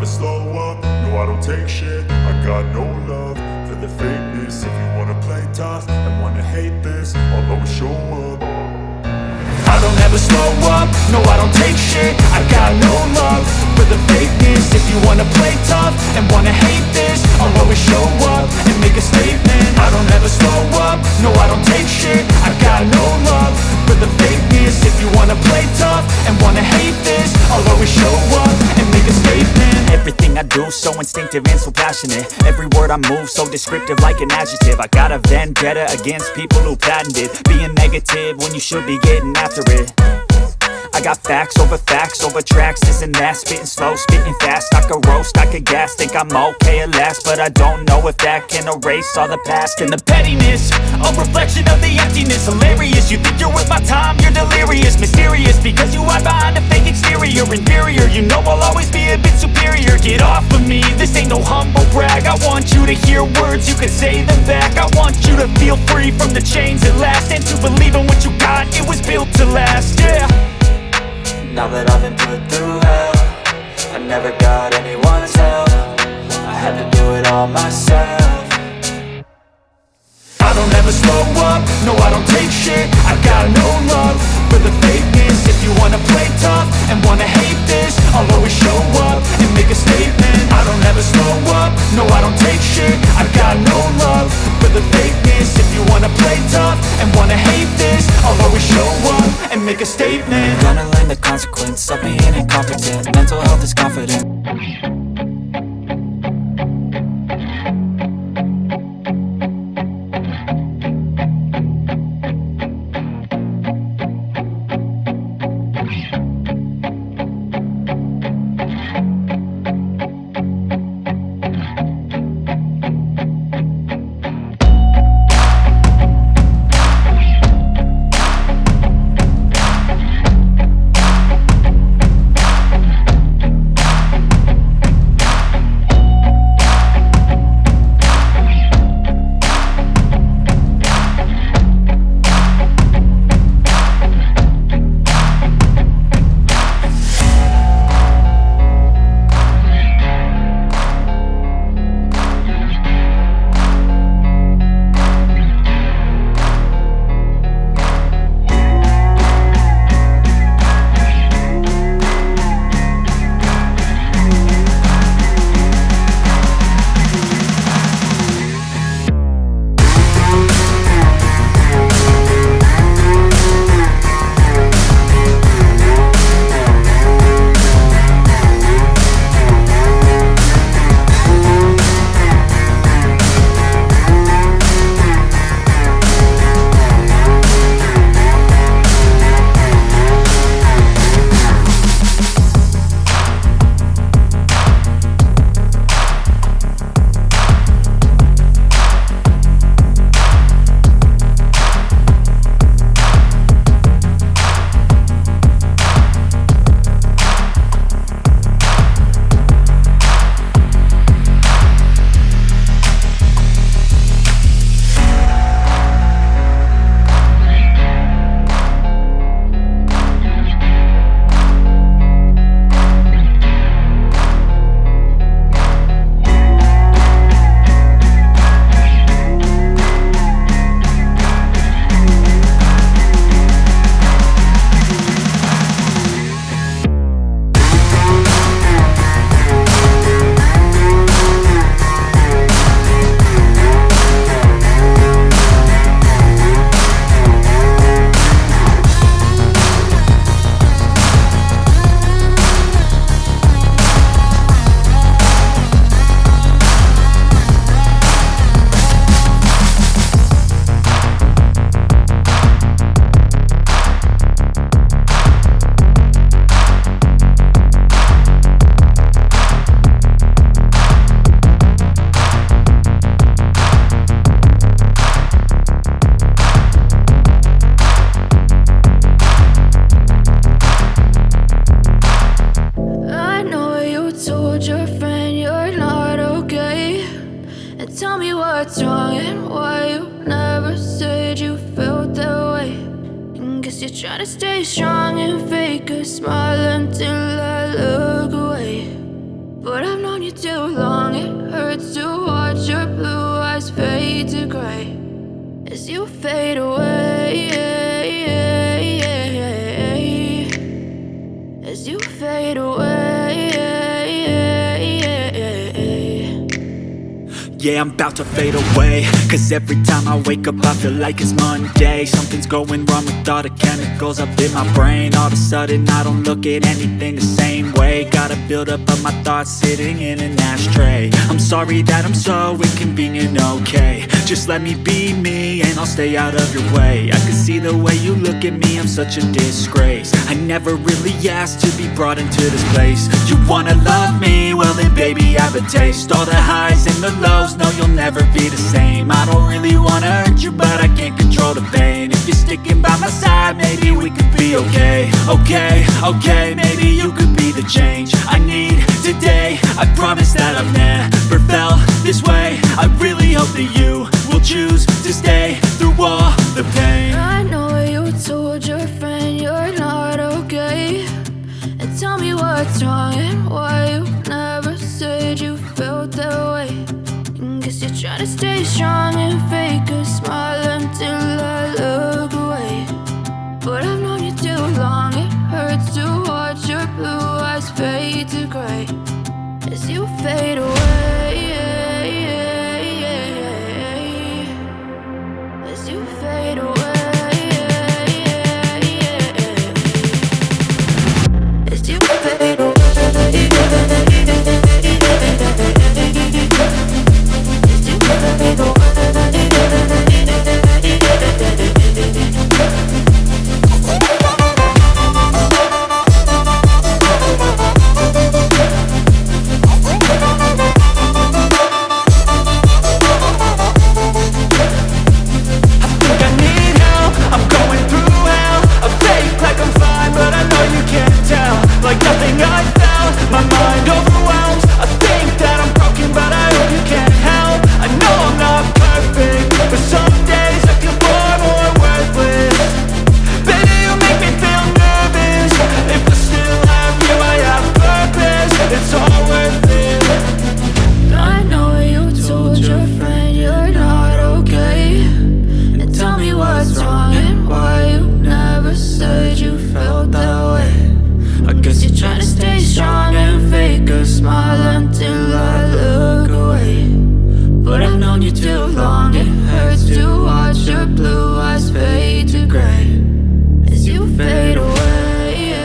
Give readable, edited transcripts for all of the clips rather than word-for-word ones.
slow up, no I don't take shit. I got no love for the fakeness. If you wanna play tough and wanna hate this, I'll always show up. I don't ever slow up, no I don't take shit. I got no love for the fakeness. If you wanna play tough and wanna hate this, I'll always show up and make a statement. I don't ever slow up, no I don't take shit. I got no love for the fakeness. If you wanna play tough and wanna hate this, I'll always show up and make a statement. Everything I do so instinctive and so passionate. Every word I move so descriptive like an adjective. I got a vendetta against people who patented being negative when you should be getting after it. I got facts over tracks, this and that. Spitting slow, spitting fast, I could roast, I could gas. Think I'm okay at last, but I don't know if that can erase all the past. And the pettiness, a reflection of the emptiness. Hilarious, you think you're worth my time, you're delirious. Mysterious, because you hide behind a fake exterior. Inferior, you know I'll always be a bit superior. Get off of me, this ain't no humble brag. I want you to hear words, you can say them back. I want you to feel free from the chains at last, and to believe in what you got, it was built to last, yeah. Now that I've been put through hell, I never got anyone's help. I had to do it all myself. I don't ever slow up, no I don't take shit. I got no love for the fakeness. If you wanna play tough and wanna hate this, I'll always show up and make a statement. I don't ever slow up, no I don't take shit. I got no love for the fakeness. If you wanna play tough and wanna hate this, I'll always show up and make a statement. Gonna learn the consequence of being incompetent. Mental health is confident. what's wrong and why you never said you felt that way. And guess you're trying to stay strong and fake a smile until I look away. But I've too long. It hurts to watch your blue eyes fade to gray as you fade away. As you fade away. Yeah, I'm about to fade away, cause every time I wake up I feel like it's Monday. Something's going wrong with all the chemicals up in my brain. All of a sudden I don't look at anything the same way. Gotta build up of my thoughts sitting in an ashtray. I'm sorry that I'm so inconvenient, okay. Just let me be me and I'll stay out of your way. I can see the way you look at me, I'm such a disgrace. I never really asked to be brought into this place. You wanna love me? Well then baby I have a taste. All the highs and the lows, no you'll never be the same. I don't really wanna hurt you but I can't control the pain. If you're sticking by my side maybe we could be okay. Okay, maybe you could be the change I need today. I promise that I've never felt this way. I really hope that you will choose to stay through all the pain. I know you told your friend you're not okay, and tell me what's wrong and why you never said you felt that way. And guess you're trying to stay strong and fake a smile until I look away. But I've known you too long, it hurts to watch your blue eyes fade to gray as you fade away. As you fade away. As you fade away. As you fade away. Like nothing I felt, my mind overwhelmed. I think that I'm broken but I hope you can't help. I know I'm not perfect, but some days I feel far more worthless. Baby, you make me feel nervous. If I still have you, I have purpose. It's all worth it. I know you told your friend you're not okay, and tell me what's wrong and why you never said you felt that way. I guess you're trying to stay strong and fake a smile until I look away. But I've known you too long, it hurts to watch your blue eyes fade to gray as you fade away.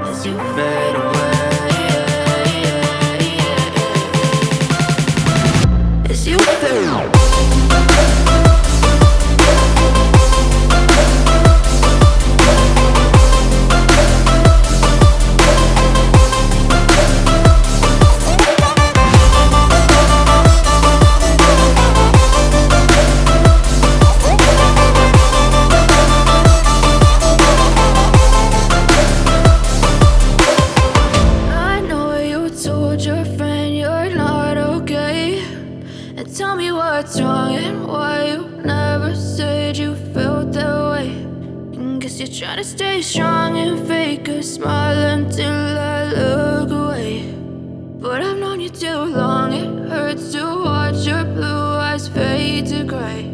As you fade away. As you fade away. Tell me what's wrong and why you never said you felt that way. And guess you're trying to stay strong and fake a smile until I look away. But I've known you too long, it hurts to watch your blue eyes fade to gray.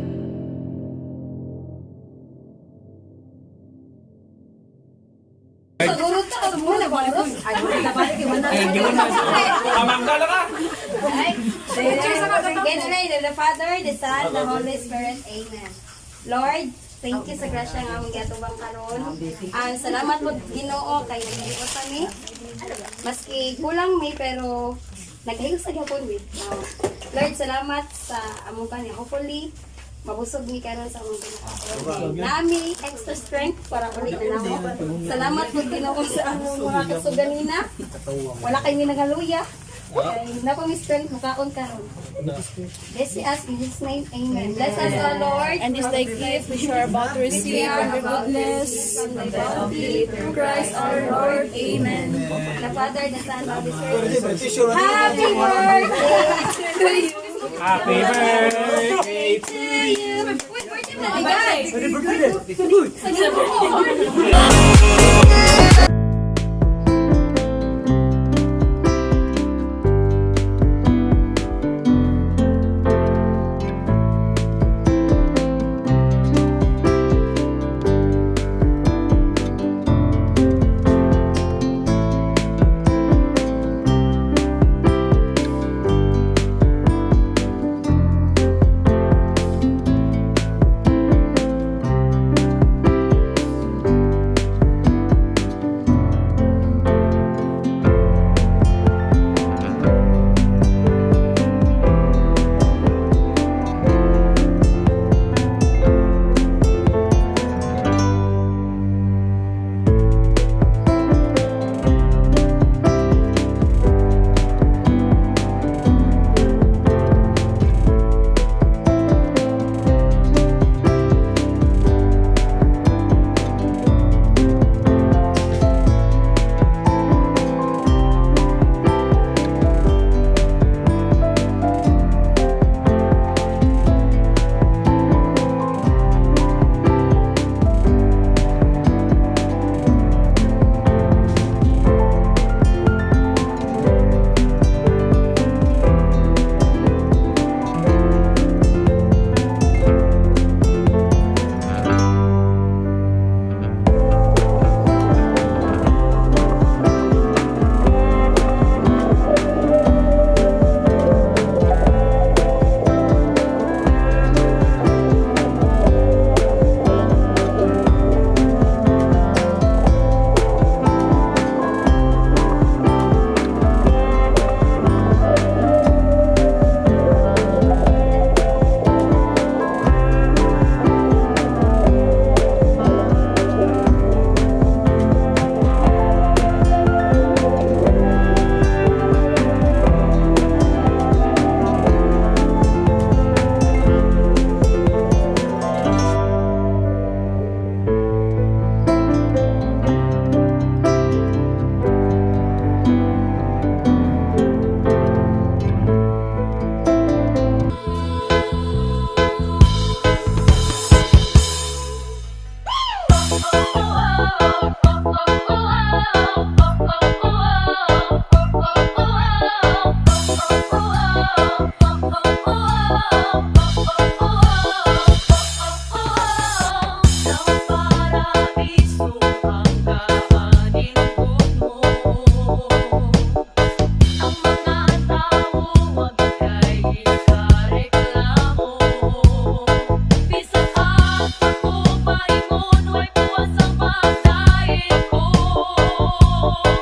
In the name of the Father, the Son, the Holy Spirit. Amen. Lord, thank you sa grasya nga among giatubang karon. Ang salamat po Ginoo kay naghigo kami. Maski kulang mi pero naghigo sa gyapon with. Lord, salamat sa among kanya. Hopefully mabusog mi karon sa among pinaka. Nami extra strength para uli na namo. Salamat po Ginoo sa among mga kasuganina. Wala kay mi nagaluya. Na po mi strength mukaon karon. Bless us in His name, Amen. Bless us, O Lord, and this thy gift which you are about to receive from your goodness, from thy bounty, through Christ our Lord, Amen. The Father, the Son, and the Spirit. Happy birthday to you. Happy birthday to you. Wait, birthday na, guys. you.